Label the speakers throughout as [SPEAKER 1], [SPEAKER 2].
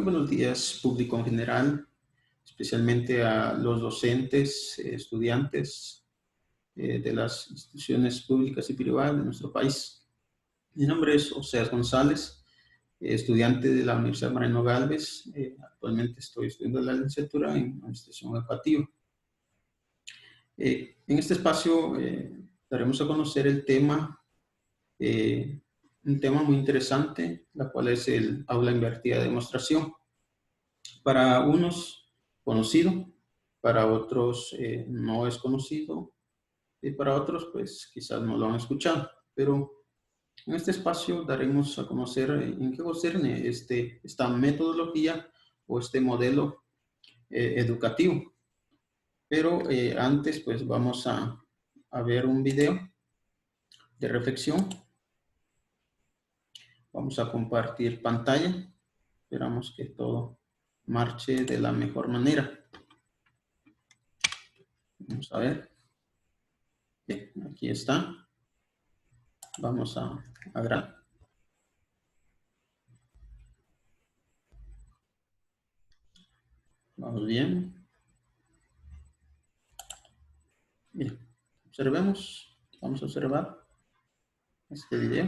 [SPEAKER 1] Buenos días, público en general, especialmente a los docentes, estudiantes de las instituciones públicas y privadas de nuestro país. Mi nombre es Oseas González, estudiante de la Universidad Mariano Gálvez. Actualmente estoy estudiando la licenciatura en Administración Educativa. En este espacio daremos a conocer el tema, un tema muy interesante, la cual es el aula invertida de demostración. Para unos conocido, para otros no es conocido y para otros pues quizás no lo han escuchado. Pero en este espacio daremos a conocer en qué concierne esta metodología o este modelo educativo. Pero antes pues vamos a ver un video de reflexión. Vamos a compartir pantalla. Esperamos que todo marche de la mejor manera. Vamos a ver. Bien, aquí está. Vamos a grabar. Vamos bien. Bien, observemos. Vamos a observar este video.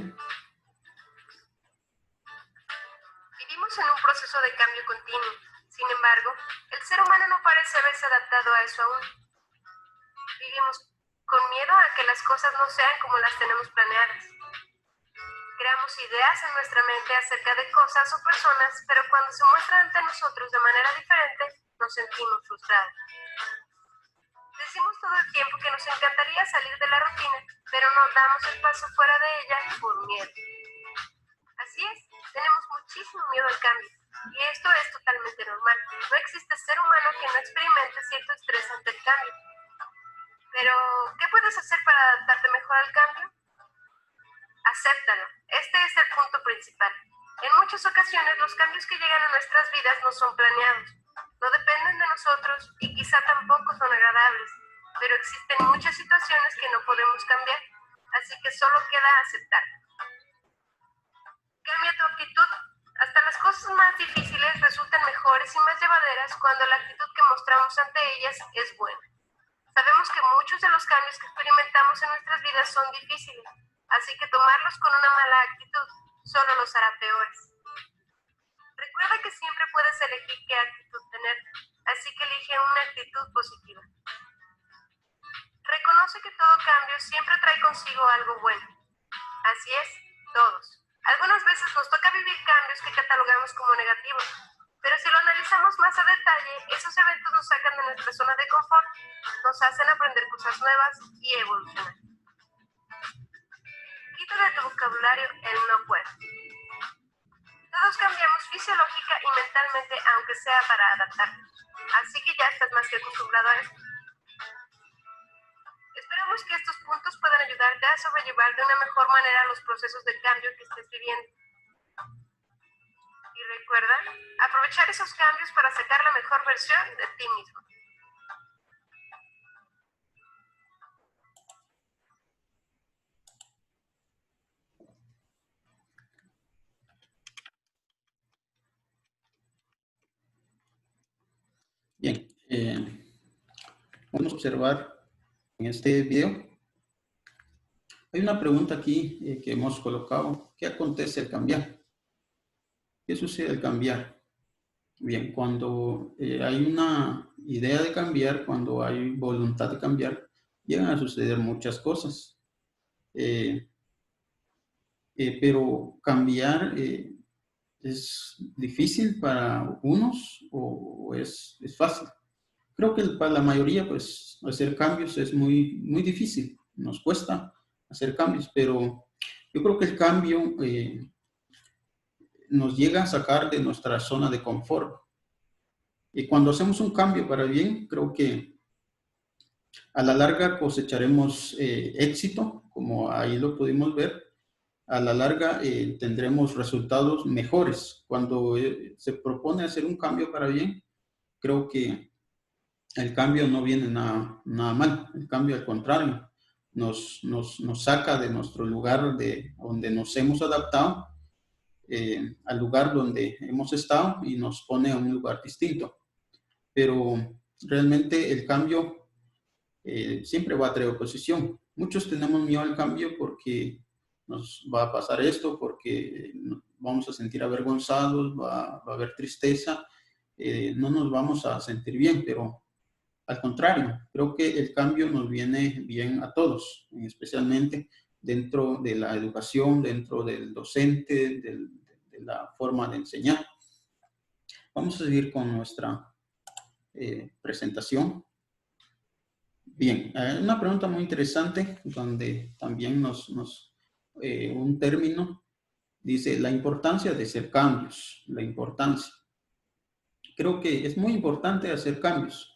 [SPEAKER 2] Vivimos en un proceso de cambio continuo. Sin embargo, el ser humano no parece haberse adaptado a eso aún. Vivimos con miedo a que las cosas no sean como las tenemos planeadas. Creamos ideas en nuestra mente acerca de cosas o personas, pero cuando se muestran ante nosotros de manera diferente, nos sentimos frustrados. Decimos todo el tiempo que nos encantaría salir de la rutina, pero no damos el paso fuera de ella por miedo. Así es, tenemos muchísimo miedo al cambio, y esto es totalmente normal. No existe ser humano que no experimente cierto estrés ante el cambio. Pero, ¿qué puedes hacer para adaptarte mejor al cambio? Acéptalo. Este es el punto principal. En muchas ocasiones los cambios que llegan a nuestras vidas no son planeados, no dependen de nosotros y quizá tampoco son agradables, pero existen muchas situaciones que no podemos cambiar, así que solo queda aceptar. Cambia tu actitud. Hasta las cosas más difíciles resultan mejores y más llevaderas cuando la actitud que mostramos ante ellas es buena. Sabemos que muchos de los cambios que experimentamos en nuestras vidas son difíciles, así que tomarlos con una mala actitud solo los hará peores. Recuerda que siempre puedes elegir qué actitud tener, así que elige una actitud positiva. Reconoce que todo cambio siempre trae consigo algo bueno. Así es, todos. Algunas veces nos toca vivir cambios que catalogamos como negativos, pero si lo analizamos más a detalle, esos eventos nos sacan de nuestra zona de confort, nos hacen aprender cosas nuevas y evolucionar. Quita de tu vocabulario el no puedo. Todos cambiamos fisiológica y mentalmente, aunque sea para adaptarnos. Así que ya estás más que acostumbrado a esto. Esperamos que estos puntos puedan ayudarte a sobrellevar de una mejor manera los procesos de cambio que estés viviendo. Y recuerda, aprovechar esos cambios para sacar la mejor versión de ti mismo.
[SPEAKER 1] Bien, podemos observar en este video. Hay una pregunta aquí que hemos colocado. ¿Qué acontece al cambiar? ¿Qué sucede al cambiar? Bien, cuando hay una idea de cambiar, cuando hay voluntad de cambiar, llegan a suceder muchas cosas. Pero cambiar es difícil para unos o es fácil. Creo que para la mayoría, pues, hacer cambios es muy difícil. Nos cuesta hacer cambios, pero yo creo que el cambio nos llega a sacar de nuestra zona de confort. Y cuando hacemos un cambio para bien, creo que a la larga cosecharemos éxito, como ahí lo pudimos ver. A la larga tendremos resultados mejores. Cuando se propone hacer un cambio para bien, creo que el cambio no viene nada mal. El cambio, al contrario, nos saca de nuestro lugar de donde nos hemos adaptado al lugar donde hemos estado y nos pone a un lugar distinto. Pero realmente el cambio siempre va a traer oposición. Muchos tenemos miedo al cambio porque nos va a pasar esto, porque vamos a sentir avergonzados, va a haber tristeza, no nos vamos a sentir bien, pero al contrario, creo que el cambio nos viene bien a todos, especialmente dentro de la educación, dentro del docente, de la forma de enseñar. Vamos a seguir con nuestra presentación. Bien, una pregunta muy interesante donde también un término dice la importancia de hacer cambios, la importancia. Creo que es muy importante hacer cambios.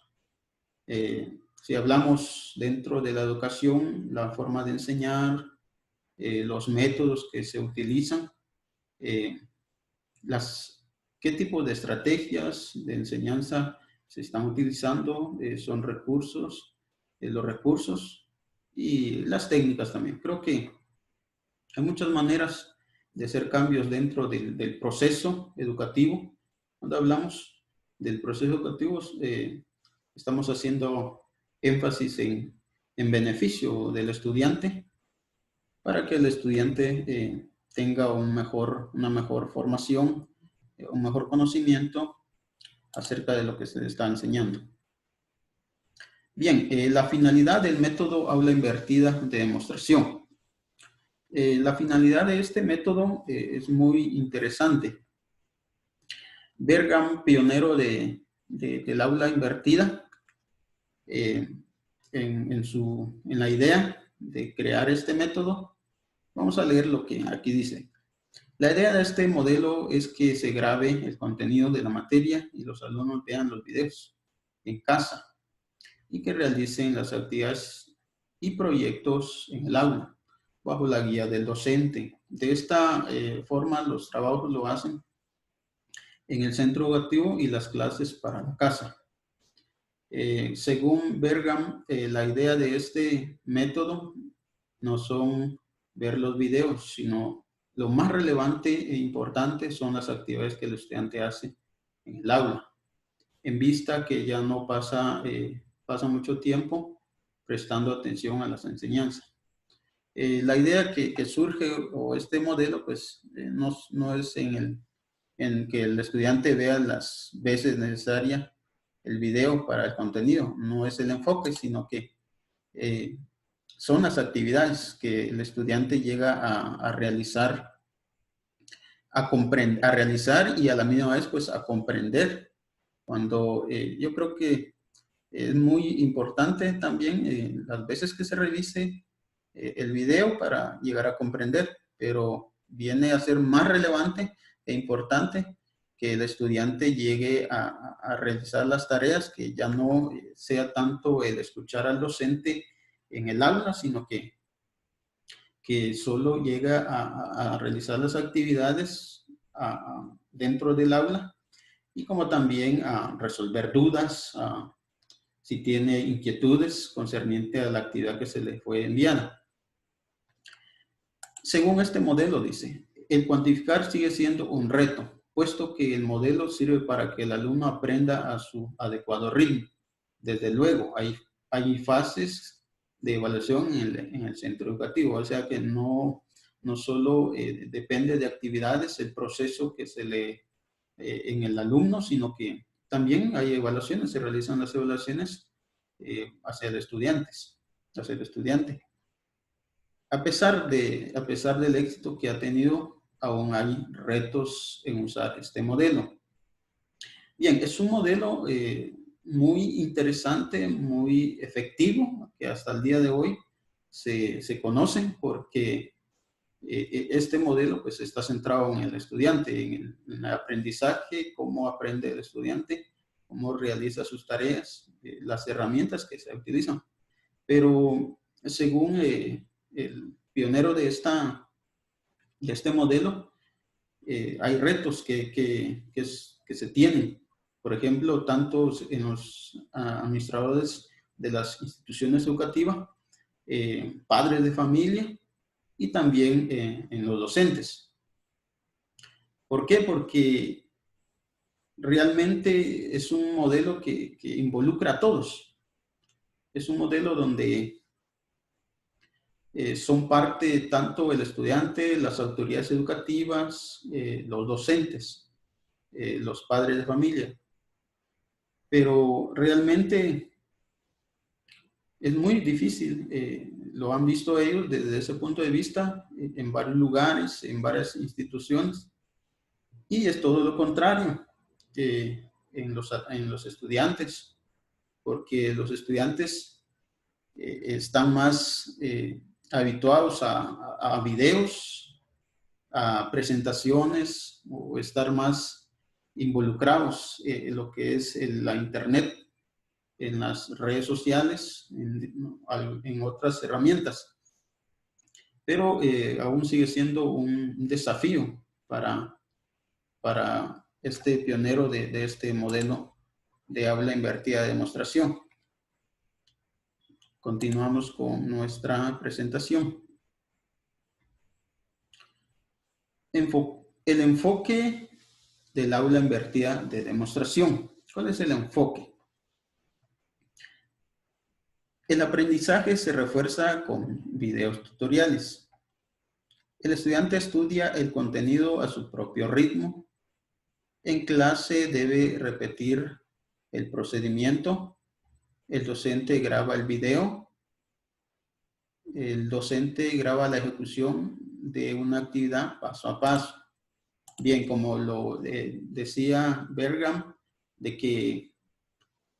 [SPEAKER 1] Si hablamos dentro de la educación, la forma de enseñar, los métodos que se utilizan, eh, qué tipo de estrategias de enseñanza se están utilizando, son los recursos y las técnicas también. Creo que hay muchas maneras de hacer cambios dentro del proceso educativo. Cuando hablamos del proceso educativo, estamos haciendo énfasis en beneficio del estudiante para que el estudiante tenga una mejor formación, un mejor conocimiento acerca de lo que se le está enseñando. Bien, la finalidad del método aula invertida de demostración. La finalidad de este método es muy interesante. Bergham, pionero del aula invertida, en la idea de crear este método, vamos a leer lo que aquí dice. La idea de este modelo es que se grabe el contenido de la materia y los alumnos vean los videos en casa y que realicen las actividades y proyectos en el aula bajo la guía del docente. De esta forma, los trabajos lo hacen en el centro educativo y las clases para la casa. Según Bergham, la idea de este método no son ver los videos, sino lo más relevante e importante son las actividades que el estudiante hace en el aula, en vista que ya no pasa mucho tiempo prestando atención a las enseñanzas. La idea que surge, o este modelo, pues no es en que el estudiante vea las veces necesarias el video para el contenido, no es el enfoque, sino que son las actividades que el estudiante llega a realizar, a realizar y a la misma vez pues a comprender. Cuando yo creo que es muy importante también las veces que se revise el video para llegar a comprender, pero viene a ser más relevante e importante que el estudiante llegue a realizar las tareas, que ya no sea tanto el escuchar al docente en el aula, sino que solo llega a realizar las actividades dentro del aula y como también a resolver dudas, si tiene inquietudes concerniente a la actividad que se le fue enviada. Según este modelo, dice, el cuantificar sigue siendo un reto, puesto que el modelo sirve para que el alumno aprenda a su adecuado ritmo. Desde luego, hay fases de evaluación en el centro educativo, o sea que no solo depende de actividades el proceso que se le en el alumno, sino que también hay evaluaciones, se realizan las evaluaciones hacia el estudiante. A pesar del éxito que ha tenido, aún hay retos en usar este modelo. Bien, es un modelo muy interesante, muy efectivo, que hasta el día de hoy se conocen porque este modelo pues está centrado en el estudiante, en el aprendizaje, cómo aprende el estudiante, cómo realiza sus tareas, las herramientas que se utilizan. Pero según el pionero de este modelo, hay retos que se tienen. Por ejemplo, tanto en los administradores de las instituciones educativas, padres de familia y también en los docentes. ¿Por qué? Porque realmente es un modelo que involucra a todos. Es un modelo donde son parte tanto el estudiante, las autoridades educativas, los docentes, los padres de familia. Pero realmente es muy difícil, lo han visto ellos desde ese punto de vista en varios lugares, en varias instituciones, y es todo lo contrario en los estudiantes, porque los estudiantes están más habituados a videos, a presentaciones o estar más involucrados en lo que es la internet, en las redes sociales, en otras herramientas. Pero aún sigue siendo un desafío para este pionero de este modelo de aula invertida de demostración. Continuamos con nuestra presentación. El enfoque del aula invertida de demostración. ¿Cuál es el enfoque? El aprendizaje se refuerza con videos tutoriales. El estudiante estudia el contenido a su propio ritmo. En clase debe repetir el procedimiento. El docente graba el video. El docente graba la ejecución de una actividad paso a paso. Bien, como lo decía Bergam, de que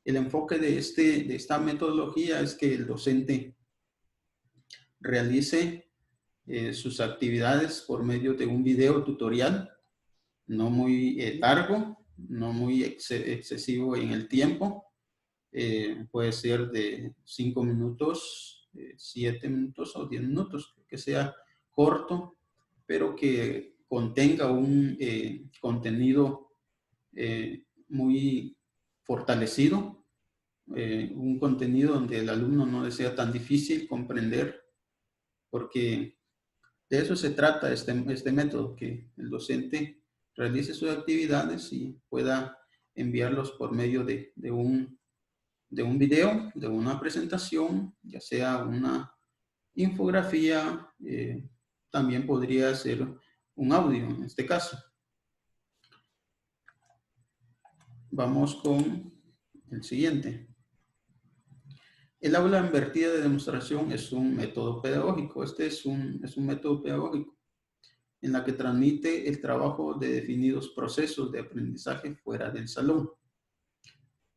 [SPEAKER 1] el enfoque de esta metodología es que el docente realice sus actividades por medio de un video tutorial, no muy largo, no muy excesivo en el tiempo. Puede ser de 5 minutos, 7 minutos o 10 minutos, que sea corto, pero que contenga un contenido muy fortalecido, un contenido donde el alumno no le sea tan difícil comprender, porque de eso se trata este método, que el docente realice sus actividades y pueda enviarlos por medio de un video, de una presentación, ya sea una infografía, también podría ser un audio en este caso. Vamos con el siguiente. El aula invertida de demostración es un método pedagógico. Este es un método pedagógico en la que transmite el trabajo de definidos procesos de aprendizaje fuera del salón.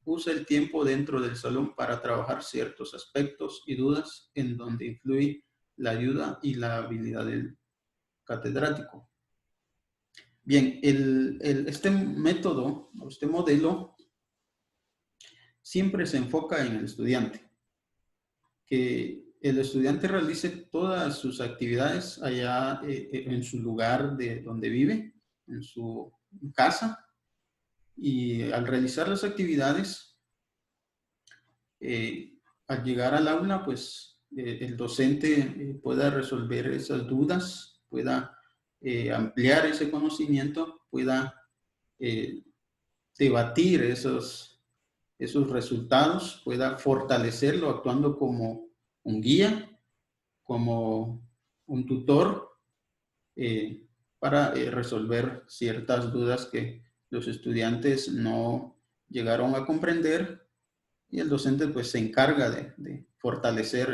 [SPEAKER 1] Usa el tiempo dentro del salón para trabajar ciertos aspectos y dudas en donde influye la ayuda y la habilidad del catedrático. Bien, este método, este modelo, siempre se enfoca en el estudiante. Que el estudiante realice todas sus actividades allá en su lugar de donde vive, en su casa, y al realizar las actividades, al llegar al aula, pues el docente pueda resolver esas dudas, pueda ampliar ese conocimiento, pueda debatir esos resultados, pueda fortalecerlo actuando como un guía, como un tutor, para resolver ciertas dudas que los estudiantes no llegaron a comprender, y el docente pues se encarga de fortalecer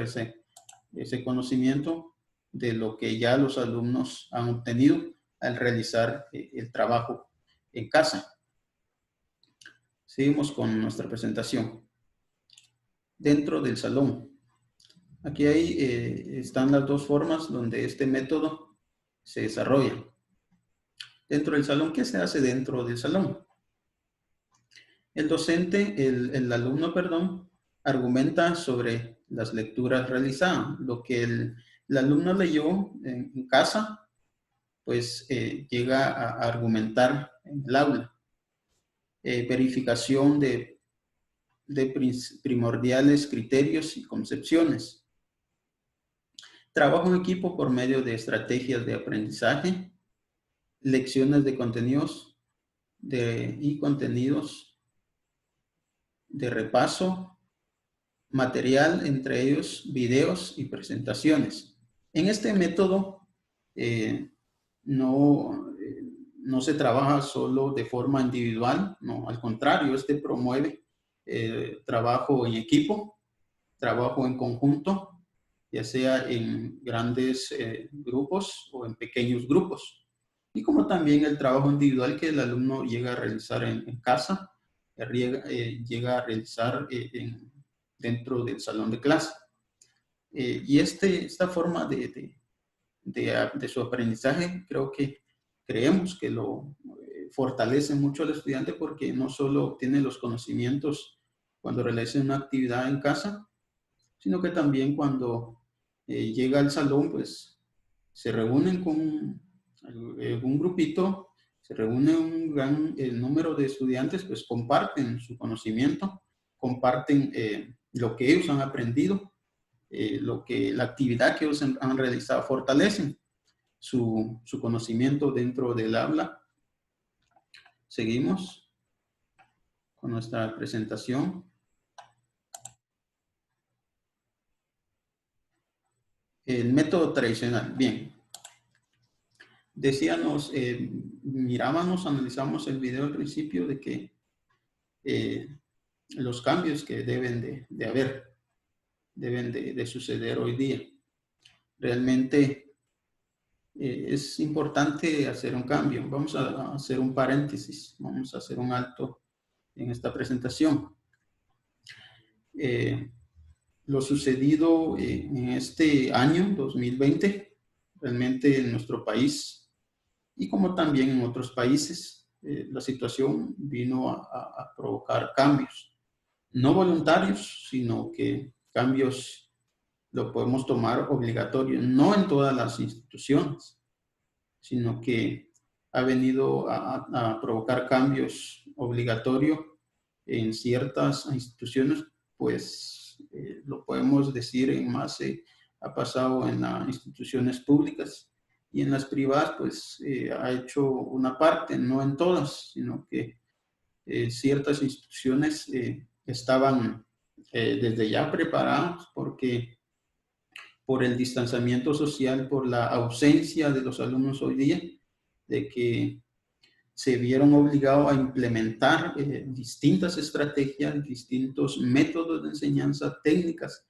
[SPEAKER 1] ese conocimiento de lo que ya los alumnos han obtenido al realizar el trabajo en casa. Seguimos con nuestra presentación. Dentro del salón. Aquí están las dos formas donde este método se desarrolla. Dentro del salón, ¿qué se hace dentro del salón? El docente, el alumno, perdón, argumenta sobre las lecturas realizadas. Lo que el alumno leyó en casa, pues llega a argumentar en el aula. Verificación de primordiales criterios y concepciones. Trabajo en equipo por medio de estrategias de aprendizaje, lecciones de contenidos y contenidos de repaso, material, entre ellos videos y presentaciones. En este método no se trabaja solo de forma individual, no, al contrario, este promueve trabajo en equipo, trabajo en conjunto, ya sea en grandes grupos o en pequeños grupos. Y como también el trabajo individual que el alumno llega a realizar en casa, llega a realizar dentro del salón de clase. Y esta forma de su aprendizaje creemos que lo fortalece mucho al estudiante, porque no solo obtiene los conocimientos cuando realiza una actividad en casa, sino que también cuando llega al salón, pues se reúnen con un grupito, se reúne un gran número de estudiantes, pues comparten su conocimiento, comparten lo que ellos han aprendido, la actividad que ellos han realizado, fortalecen su conocimiento dentro del aula. Seguimos con nuestra presentación. El método tradicional. Bien. Decíamos, analizamos el video al principio de que los cambios que deben de haber, deben de suceder hoy día. Realmente es importante hacer un cambio. Vamos a hacer un paréntesis, vamos a hacer un alto en esta presentación. Lo sucedido en este año 2020, realmente en nuestro país y como también en otros países, la situación vino a provocar cambios, no voluntarios, sino que cambios lo podemos tomar obligatorio, no en todas las instituciones, sino que ha venido a provocar cambios obligatorios en ciertas instituciones, pues lo podemos decir en más, ha pasado en las instituciones públicas, y en las privadas pues ha hecho una parte, no en todas, sino que ciertas instituciones estaban desde ya preparadas, porque por el distanciamiento social, por la ausencia de los alumnos hoy día, de que se vieron obligados a implementar distintas estrategias, distintos métodos de enseñanza, técnicas,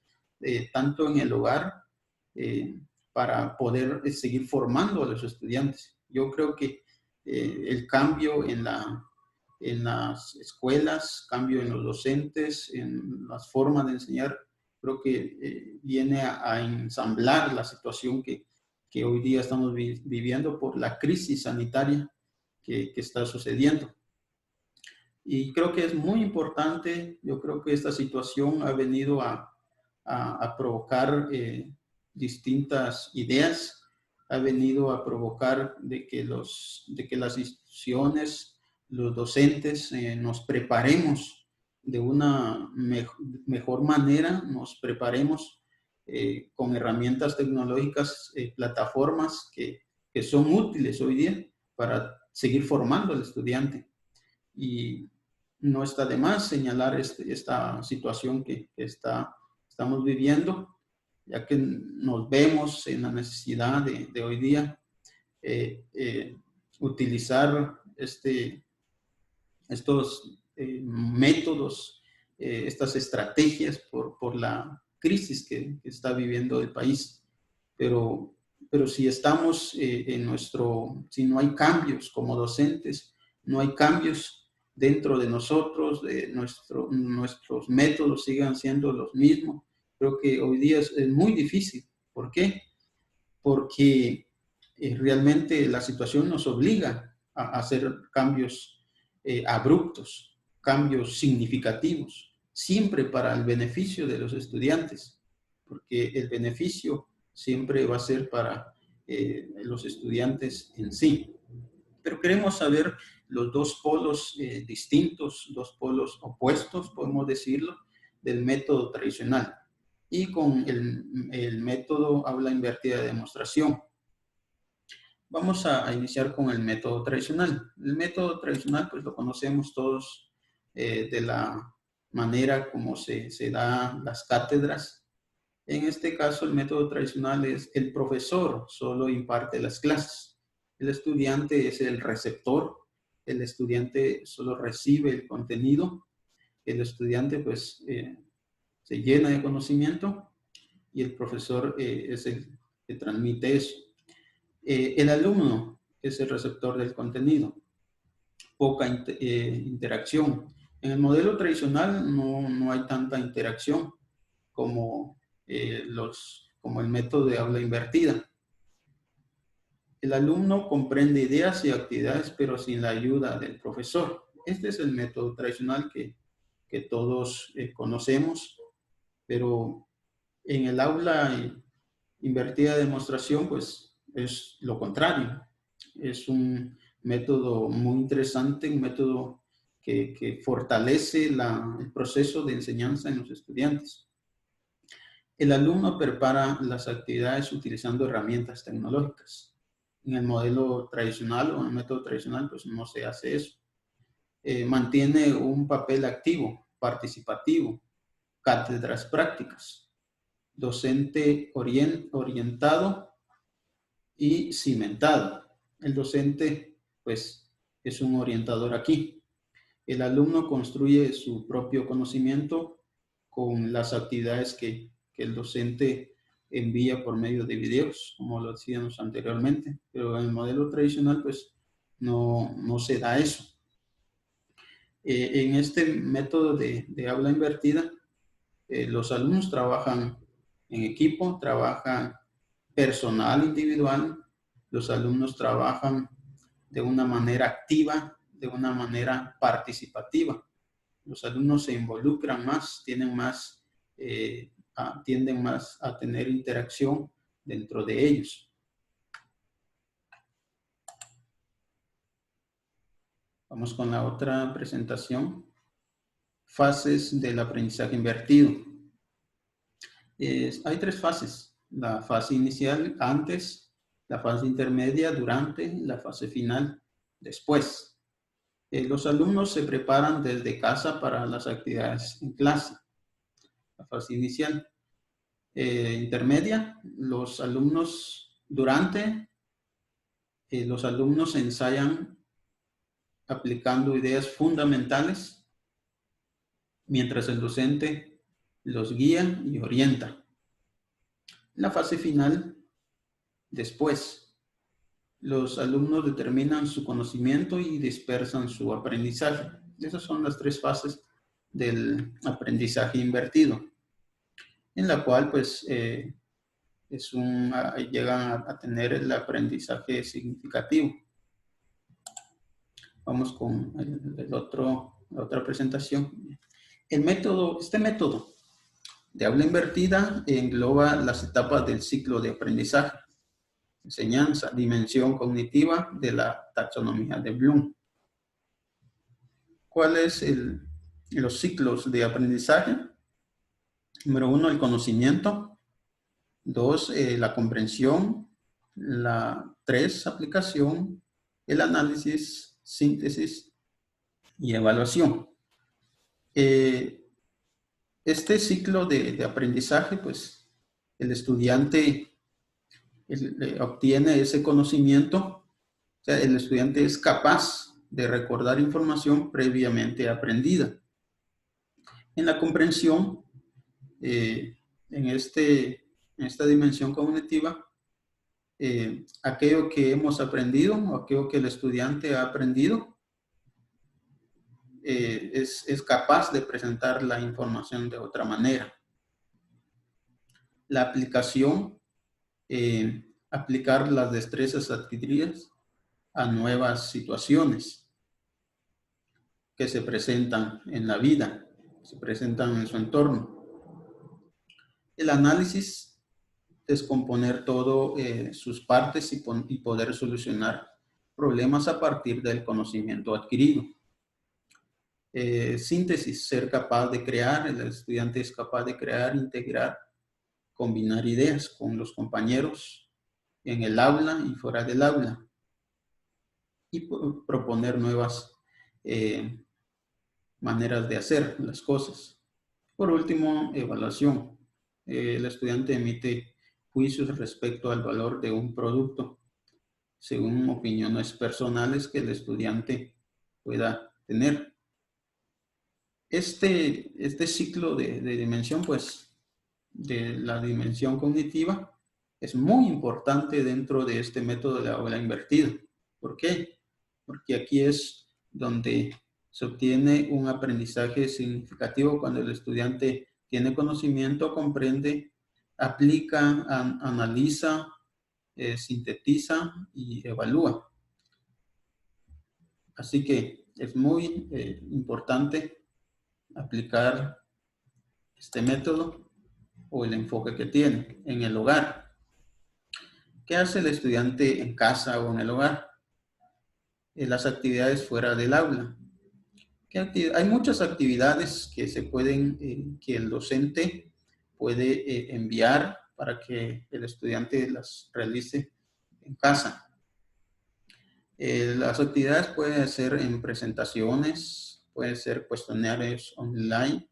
[SPEAKER 1] tanto en el hogar, para poder seguir formando a los estudiantes. Yo creo que el cambio en las escuelas, cambio en los docentes, en las formas de enseñar, creo que viene a ensamblar la situación que hoy día estamos viviendo por la crisis sanitaria que está sucediendo. Y creo que es muy importante, yo creo que esta situación ha venido a provocar distintas ideas, ha venido a provocar de que las instituciones, los docentes, nos preparemos de una mejor manera, nos preparemos con herramientas tecnológicas, plataformas que son útiles hoy día para seguir formando al estudiante. Y no está de más señalar esta situación que estamos viviendo, ya que nos vemos en la necesidad de hoy día utilizar estos métodos, estas estrategias por la crisis que está viviendo el país. Pero si estamos si no hay cambios como docentes, no hay cambios dentro de nosotros, nuestros métodos sigan siendo los mismos, creo que hoy día es muy difícil. ¿Por qué? Porque realmente la situación nos obliga a hacer cambios abruptos, cambios significativos, siempre para el beneficio de los estudiantes, porque el beneficio siempre va a ser para los estudiantes en sí. Pero queremos saber los dos polos distintos, dos polos opuestos, podemos decirlo, del método tradicional y con el método aula invertida de demostración. Vamos a iniciar con el método tradicional. El método tradicional, pues lo conocemos todos de la manera como se dan las cátedras. En este caso, el método tradicional es el profesor solo imparte las clases. El estudiante es el receptor. El estudiante solo recibe el contenido. El estudiante, pues, se llena de conocimiento y el profesor es el que transmite eso. El alumno es el receptor del contenido. Poca interacción. En el modelo tradicional no hay tanta interacción como, como el método de aula invertida. El alumno comprende ideas y actividades, pero sin la ayuda del profesor. Este es el método tradicional que todos conocemos, pero en el aula invertida de demostración, pues es lo contrario. Es un método muy interesante, un método que fortalece el proceso de enseñanza en los estudiantes. El alumno prepara las actividades utilizando herramientas tecnológicas. En el modelo tradicional o en el método tradicional, pues no se hace eso. Mantiene un papel activo, participativo, cátedras prácticas, docente orientado y cimentado. El docente, pues, es un orientador aquí. El alumno construye su propio conocimiento con las actividades que el docente envía por medio de videos, como lo decíamos anteriormente. Pero en el modelo tradicional, pues, no se da eso. En este método de aula invertida, los alumnos trabajan en equipo, trabajan personal individual, los alumnos trabajan de una manera activa, de una manera participativa. Los alumnos se involucran más, tienden más a tener interacción dentro de ellos. Vamos con la otra presentación. Fases del aprendizaje invertido. Hay tres fases. La fase inicial, antes, la fase intermedia, durante, la fase final, después. Los alumnos se preparan desde casa para las actividades en clase. La fase inicial. Intermedia, los alumnos durante, los alumnos ensayan aplicando ideas fundamentales, mientras el docente los guía y orienta. La fase final, después, los alumnos determinan su conocimiento y dispersan su aprendizaje. Esas son las tres fases del aprendizaje invertido, en la cual pues llegan a tener el aprendizaje significativo. Vamos con la otra presentación. Este método de aula invertida engloba las etapas del ciclo de aprendizaje, enseñanza, dimensión cognitiva de la taxonomía de Bloom. ¿Cuáles los ciclos de aprendizaje? Número 1, el conocimiento. 2, la comprensión. 3, aplicación. El análisis, síntesis y evaluación. Este ciclo de aprendizaje, pues, el estudiante obtiene ese conocimiento, o sea, el estudiante es capaz de recordar información previamente aprendida. En la comprensión, en esta dimensión cognitiva, aquello que hemos aprendido, aquello que el estudiante ha aprendido, es capaz de presentar la información de otra manera. La aplicación, aplicar las destrezas adquiridas a nuevas situaciones que se presentan en la vida, se presentan en su entorno. El análisis, descomponer todo sus partes y poder solucionar problemas a partir del conocimiento adquirido. Síntesis, ser capaz de crear, el estudiante es capaz de crear, integrar, combinar ideas con los compañeros en el aula y fuera del aula, y proponer nuevas maneras de hacer las cosas. Por último, evaluación. El estudiante emite juicios respecto al valor de un producto, según opiniones personales que el estudiante pueda tener. Este ciclo de dimensión, pues, de la dimensión cognitiva, es muy importante dentro de este método de aula invertida. ¿Por qué? Porque aquí es donde se obtiene un aprendizaje significativo cuando el estudiante tiene conocimiento, comprende, aplica, analiza, sintetiza y evalúa. Así que es muy importante aplicar este método o el enfoque que tiene en el hogar. ¿Qué hace el estudiante en casa o en el hogar? Las actividades fuera del aula. Hay muchas actividades que se pueden, que el docente puede enviar para que el estudiante las realice en casa. Las actividades pueden ser en presentaciones, pueden ser cuestionarios online,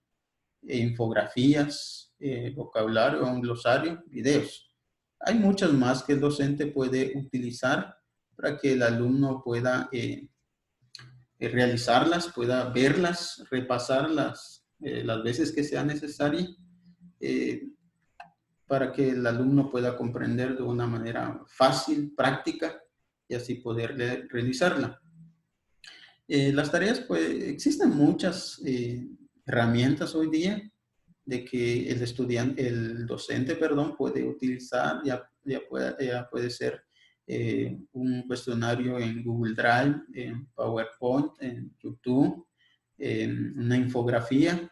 [SPEAKER 1] infografías, vocabulario, un glosario, videos. Hay muchas más que el docente puede utilizar para que el alumno pueda realizarlas, pueda verlas, repasarlas las veces que sea necesario, para que el alumno pueda comprender de una manera fácil, práctica, y así poder realizarla. Las tareas, pues, existen muchas herramientas hoy día de que el estudiante, el docente, perdón, puede utilizar, ya puede ser un cuestionario en Google Drive, en PowerPoint, en YouTube, en una infografía.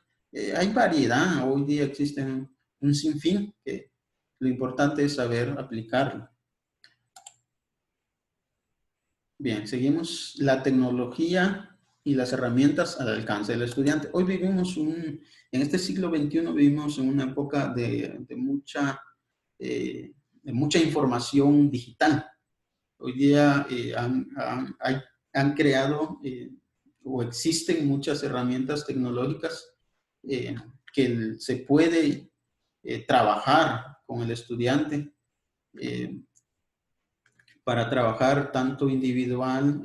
[SPEAKER 1] Hay variedad, hoy día existen un sinfín, que lo importante es saber aplicarlo. Bien, seguimos. La tecnología y las herramientas al alcance del estudiante. Hoy vivimos en este siglo XXI vivimos en una época de mucha información digital. Hoy día han creado o existen muchas herramientas tecnológicas que se puede trabajar con el estudiante para trabajar tanto individual,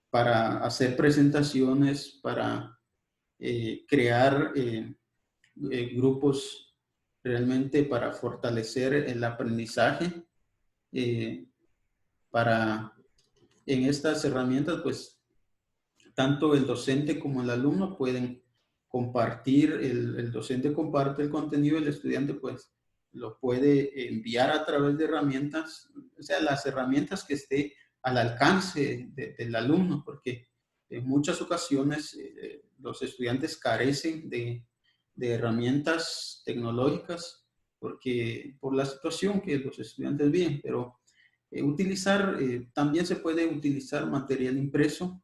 [SPEAKER 1] para hacer presentaciones, para crear grupos realmente para fortalecer el aprendizaje, en estas herramientas, pues, tanto el docente como el alumno pueden compartir, el docente comparte el contenido, el estudiante, pues, lo puede enviar a través de herramientas, o sea, las herramientas que esté al alcance del alumno, porque en muchas ocasiones los estudiantes carecen de herramientas tecnológicas porque por la situación que los estudiantes viven, pero también se puede utilizar material impreso,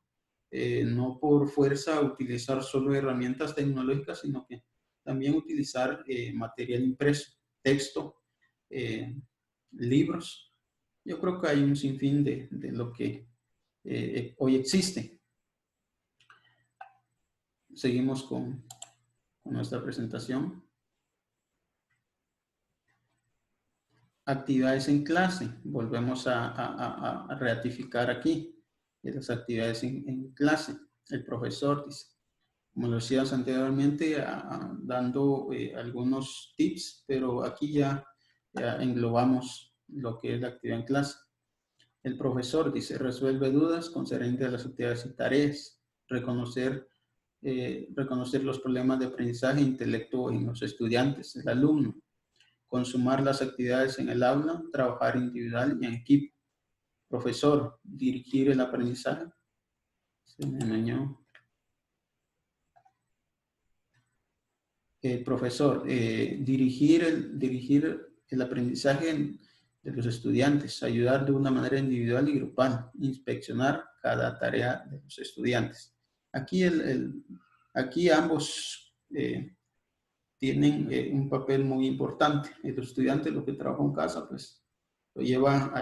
[SPEAKER 1] no por fuerza utilizar solo herramientas tecnológicas, sino que también utilizar material impreso, texto, libros. Yo creo que hay un sinfín de lo que hoy existe. Seguimos con nuestra presentación. Actividades en clase. Volvemos a ratificar aquí las actividades en clase. El profesor dice, como lo decías anteriormente, dando algunos tips, pero aquí ya englobamos lo que es la actividad en clase. El profesor dice, resuelve dudas concernientes a las actividades y tareas, reconocer los problemas de aprendizaje e intelecto en los estudiantes, el alumno, consumar las actividades en el aula, trabajar individual y en equipo. Profesor, dirigir el aprendizaje. Se me dañó. Profesor, dirigir el aprendizaje de los estudiantes, ayudar de una manera individual y grupal, inspeccionar cada tarea de los estudiantes. Aquí, aquí ambos tienen un papel muy importante. El estudiante, lo que trabaja en casa, pues lo lleva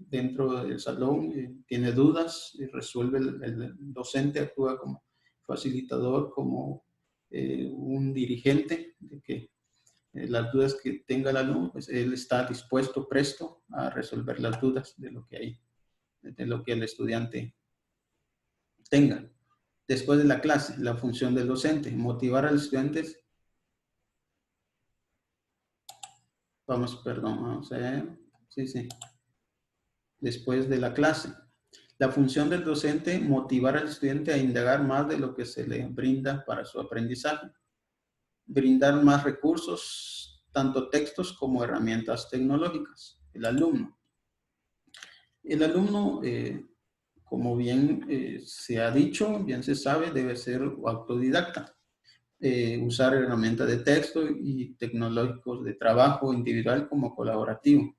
[SPEAKER 1] dentro del salón, tiene dudas, y resuelve, el docente actúa como facilitador, como un dirigente, de que las dudas que tenga el alumno, pues él está dispuesto, presto a resolver las dudas de lo que hay, de lo que el estudiante tenga. Después de la clase, la función del docente, motivar a los estudiantes. Vamos a ver. Sí. Después de la clase. La función del docente, motivar al estudiante a indagar más de lo que se le brinda para su aprendizaje. Brindar más recursos, tanto textos como herramientas tecnológicas. El alumno, como bien se ha dicho, bien se sabe, debe ser autodidacta. Usar herramientas de texto y tecnológicos de trabajo individual como colaborativo.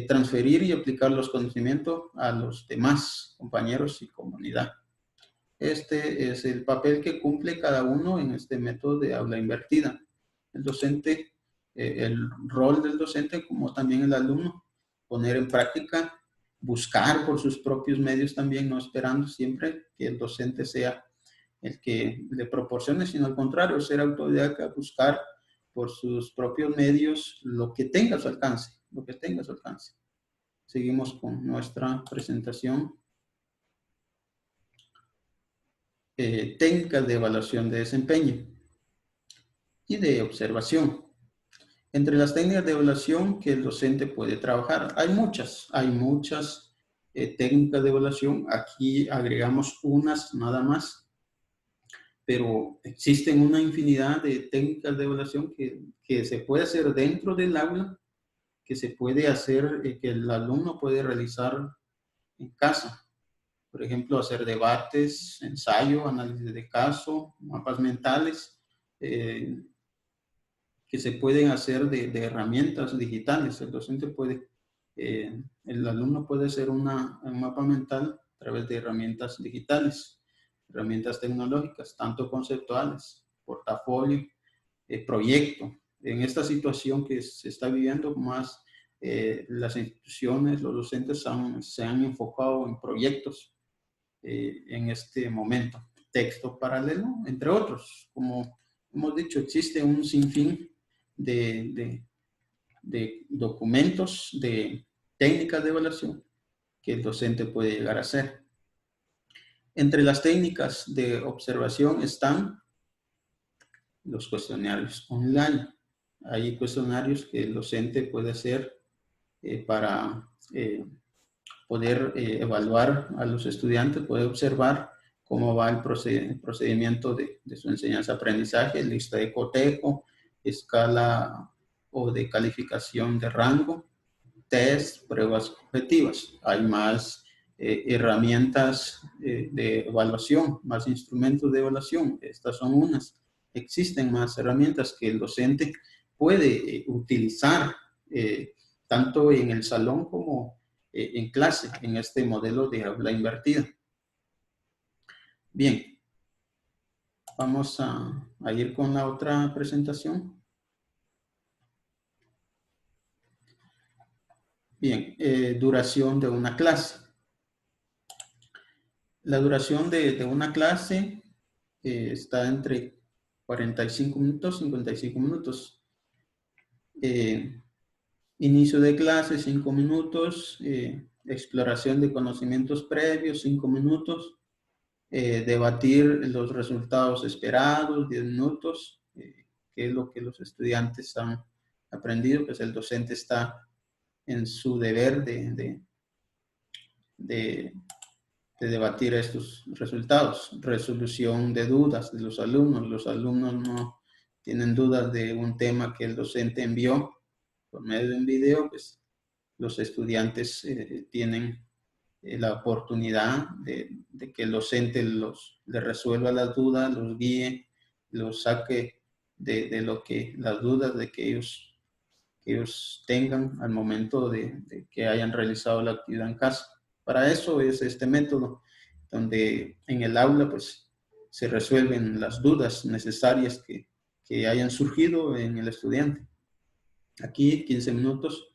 [SPEAKER 1] Transferir y aplicar los conocimientos a los demás compañeros y comunidad. Este es el papel que cumple cada uno en este método de aula invertida. El docente, el rol del docente, como también el alumno, poner en práctica, buscar por sus propios medios también, no esperando siempre que el docente sea el que le proporcione, sino al contrario, ser autodidacta, buscar por sus propios medios lo que tenga a su alcance, lo que tenga a su alcance. Seguimos con nuestra presentación. Técnicas de evaluación de desempeño y de observación. Entre las técnicas de evaluación que el docente puede trabajar, hay muchas técnicas de evaluación. Aquí agregamos unas nada más, pero existen una infinidad de técnicas de evaluación que se puede hacer dentro del aula, que se puede hacer, que el alumno puede realizar en casa. Por ejemplo, hacer debates, ensayo, análisis de caso, mapas mentales, que se pueden hacer de herramientas digitales. El docente puede, el alumno puede hacer un mapa mental a través de herramientas digitales, herramientas tecnológicas, tanto conceptuales, portafolio, proyecto. En esta situación que se está viviendo más, las instituciones, los docentes se han enfocado en proyectos en este momento. Texto paralelo, entre otros. Como hemos dicho, existe un sinfín de documentos, de técnicas de evaluación que el docente puede llegar a hacer. Entre las técnicas de observación están los cuestionarios online. Hay cuestionarios que el docente puede hacer para poder evaluar a los estudiantes, poder observar cómo va el procedimiento de su enseñanza-aprendizaje, lista de cotejo, escala o de calificación de rango, test, pruebas objetivas. Hay más herramientas de evaluación, más instrumentos de evaluación. Estas son unas. Existen más herramientas que el docente puede utilizar tanto en el salón como en clase, en este modelo de aula invertida. Bien, vamos a ir con la otra presentación. Bien, duración de una clase. La duración de una clase está entre 45 minutos y 55 minutos. Inicio de clase, 5 minutos. Exploración de conocimientos previos, 5 minutos. Debatir los resultados esperados, 10 minutos. ¿Qué es lo que los estudiantes han aprendido? Pues el docente está en su deber de debatir estos resultados. Resolución de dudas de los alumnos. Los alumnos no tienen dudas de un tema que el docente envió por medio de un video, pues los estudiantes tienen la oportunidad de que el docente les resuelva las dudas, los guíe, los saque de lo que las dudas de que ellos tengan al momento de que hayan realizado la actividad en casa. Para eso es este método, donde en el aula pues se resuelven las dudas necesarias que hayan surgido en el estudiante. Aquí 15 minutos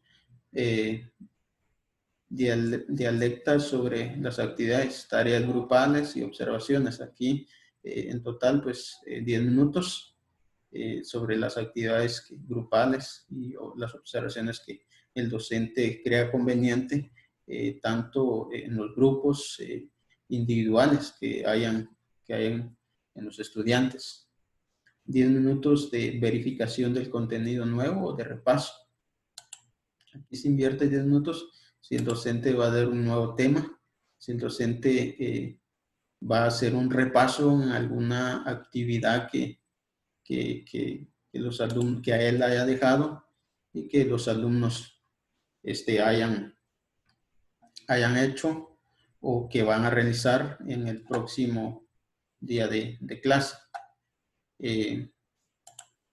[SPEAKER 1] dialectas sobre las actividades, tareas grupales y observaciones. Aquí en total pues 10 minutos sobre las actividades grupales y las observaciones que el docente crea conveniente, tanto en los grupos individuales que hayan en los estudiantes. 10 minutos de verificación del contenido nuevo o de repaso. Aquí se invierte 10 minutos si el docente va a dar un nuevo tema, si el docente va a hacer un repaso en alguna actividad que los alumnos, que a él haya dejado y que los alumnos hayan hecho o que van a realizar en el próximo día de clase.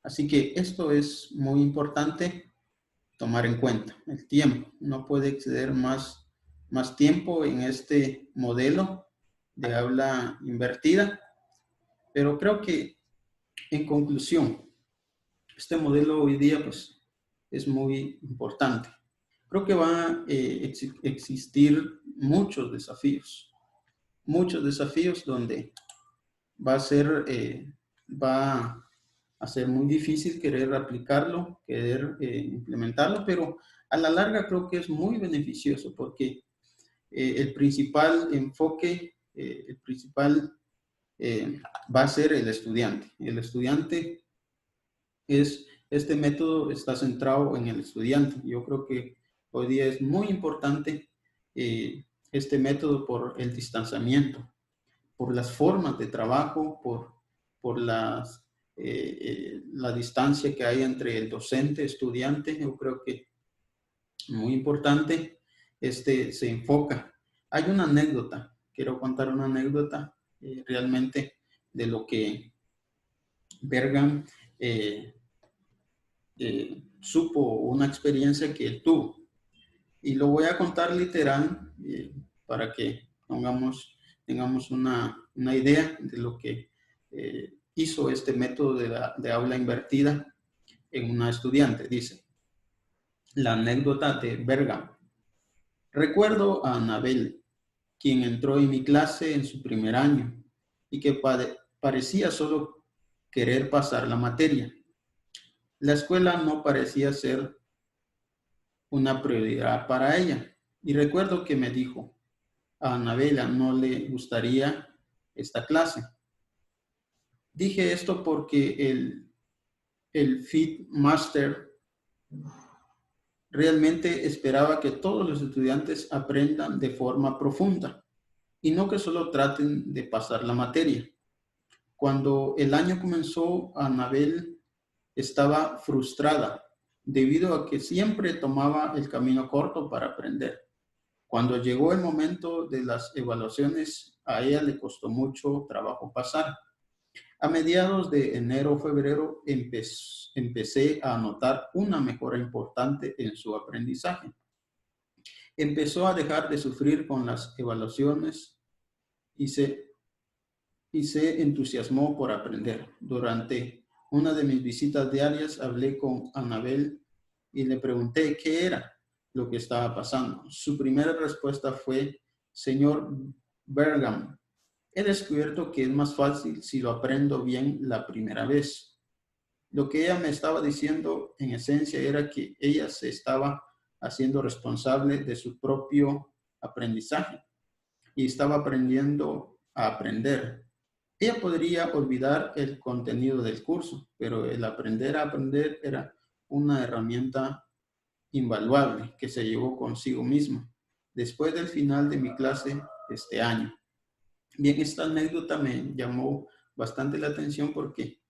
[SPEAKER 1] Así que esto es muy importante tomar en cuenta, el tiempo. No puede exceder más tiempo en este modelo de aula invertida, pero creo que en conclusión, este modelo hoy día pues es muy importante. Creo que va a existir muchos desafíos donde va a ser muy difícil querer aplicarlo, querer implementarlo, pero a la larga creo que es muy beneficioso porque el principal enfoque, va a ser el estudiante. El estudiante este método está centrado en el estudiante. Yo creo que hoy día es muy importante este método por el distanciamiento, por las formas de trabajo, por la distancia que hay entre el docente y estudiante. Yo creo que muy importante, se enfoca. Hay una anécdota, quiero contar una anécdota realmente de lo que Bergham supo, una experiencia que él tuvo. Y lo voy a contar literal para que tengamos una idea de lo que hizo este método de aula invertida en una estudiante. Dice, la anécdota de Bergham. Recuerdo a Anabel, quien entró en mi clase en su primer año y que parecía solo querer pasar la materia. La escuela no parecía ser una prioridad para ella. Y recuerdo que me dijo, a Anabela no le gustaría esta clase. Dije esto porque el Fit Master realmente esperaba que todos los estudiantes aprendan de forma profunda y no que solo traten de pasar la materia. Cuando el año comenzó, Anabel estaba frustrada debido a que siempre tomaba el camino corto para aprender. Cuando llegó el momento de las evaluaciones, a ella le costó mucho trabajo pasar. A mediados de enero o febrero empecé a notar una mejora importante en su aprendizaje. Empezó a dejar de sufrir con las evaluaciones y se entusiasmó por aprender. Durante una de mis visitas diarias hablé con Anabel y le pregunté qué era lo que estaba pasando. Su primera respuesta fue, señor Bergham, he descubierto que es más fácil si lo aprendo bien la primera vez. Lo que ella me estaba diciendo en esencia era que ella se estaba haciendo responsable de su propio aprendizaje y estaba aprendiendo a aprender. Ella podría olvidar el contenido del curso, pero el aprender a aprender era una herramienta invaluable que se llevó consigo misma después del final de mi clase de este año. Bien, esta anécdota me llamó bastante la atención porque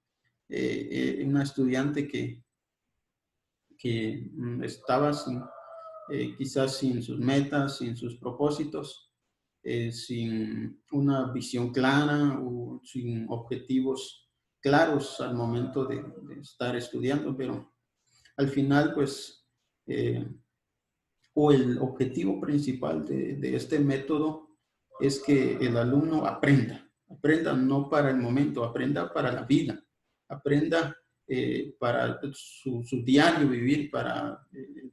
[SPEAKER 1] una estudiante que estaba quizás sin sus metas, sin sus propósitos, sin una visión clara o sin objetivos claros al momento de estar estudiando, pero al final, pues, o el objetivo principal de este método es que el alumno aprenda no para el momento, aprenda para la vida, aprenda para su diario vivir, para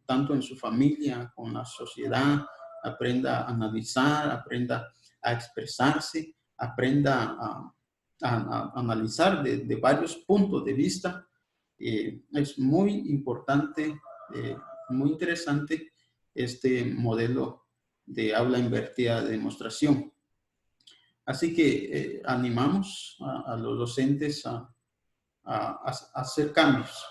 [SPEAKER 1] tanto en su familia, con la sociedad, aprenda a analizar, aprenda a expresarse, aprenda a analizar de varios puntos de vista. Es muy importante, muy interesante este modelo de aula invertida de demostración. Así que animamos a los docentes a hacer cambios.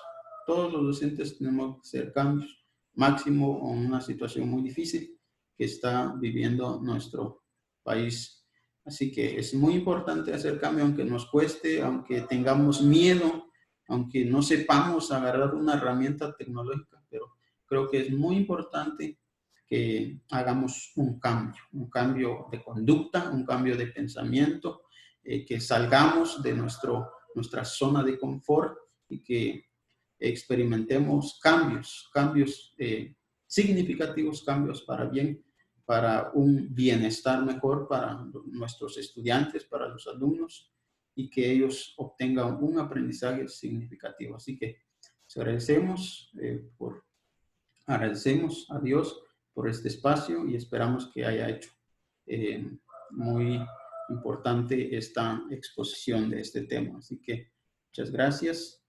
[SPEAKER 1] Todos los docentes tenemos que hacer cambios, máximo en una situación muy difícil que está viviendo nuestro país. Así que es muy importante hacer cambio, aunque nos cueste, aunque tengamos miedo, aunque no sepamos agarrar una herramienta tecnológica, pero creo que es muy importante que hagamos un cambio de conducta, un cambio de pensamiento, que salgamos de nuestra zona de confort y que experimentemos cambios significativos, cambios para bien, para un bienestar mejor para nuestros estudiantes, para los alumnos, y que ellos obtengan un aprendizaje significativo. Así que agradecemos a Dios por este espacio y esperamos que haya hecho muy importante esta exposición de este tema. Así que muchas gracias